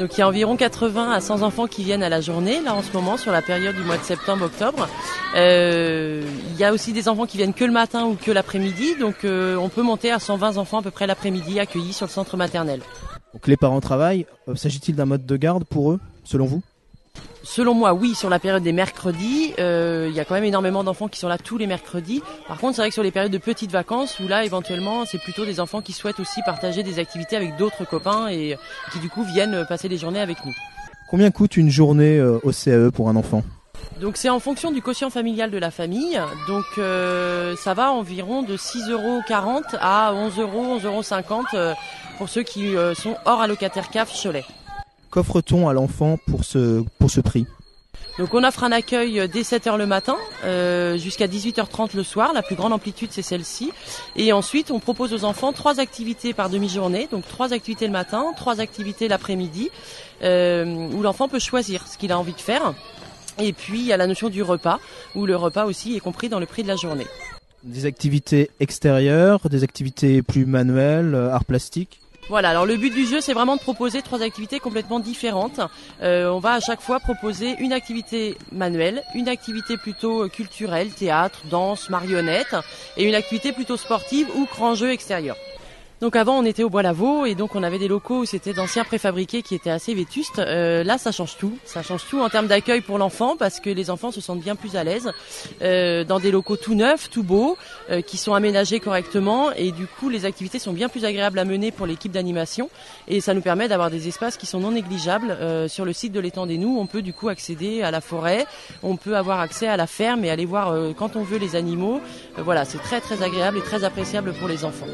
Donc il y a environ 80 à 100 enfants qui viennent à la journée, là en ce moment, sur la période du mois de septembre-octobre. Il y a aussi des enfants qui viennent que le matin ou que l'après-midi, donc on peut monter à 120 enfants à peu près l'après-midi accueillis sur le centre maternel. Donc les parents travaillent, s'agit-il d'un mode de garde pour eux, selon vous ? Selon moi, oui, sur la période des mercredis, il y a quand même énormément d'enfants qui sont là tous les mercredis. Par contre, c'est vrai que sur les périodes de petites vacances, où là, éventuellement, c'est plutôt des enfants qui souhaitent aussi partager des activités avec d'autres copains et qui, du coup, viennent passer les journées avec nous. Combien coûte une journée au CAE pour un enfant ? Donc, c'est en fonction du quotient familial de la famille. Donc, ça va environ de 6,40 € à 11 €, 11,50 € pour ceux qui sont hors allocataire CAF Cholet. Qu'offre-t-on à l'enfant pour ce prix ? Donc on offre un accueil dès 7h le matin jusqu'à 18h30 le soir. La plus grande amplitude, c'est celle-ci. Et ensuite, on propose aux enfants 3 activités par demi-journée. Donc 3 activités le matin, 3 activités l'après-midi, où l'enfant peut choisir ce qu'il a envie de faire. Et puis, il y a la notion du repas, où le repas aussi est compris dans le prix de la journée. Des activités extérieures, des activités plus manuelles, arts plastiques ? Voilà, alors le but du jeu, c'est vraiment de proposer 3 activités complètement différentes. On va à chaque fois proposer une activité manuelle, une activité plutôt culturelle, théâtre, danse, marionnette, et une activité plutôt sportive ou grand jeu extérieur. Donc avant, on était au Bois-Lavaux et donc on avait des locaux où c'était d'anciens préfabriqués qui étaient assez vétustes. Là, ça change tout. Ça change tout en termes d'accueil pour l'enfant parce que les enfants se sentent bien plus à l'aise dans des locaux tout neufs, tout beaux, qui sont aménagés correctement et du coup, les activités sont bien plus agréables à mener pour l'équipe d'animation et ça nous permet d'avoir des espaces qui sont non négligeables. Sur le site de l'étang des Noux, on peut du coup accéder à la forêt, on peut avoir accès à la ferme et aller voir quand on veut les animaux. Voilà, c'est très très agréable et très appréciable pour les enfants.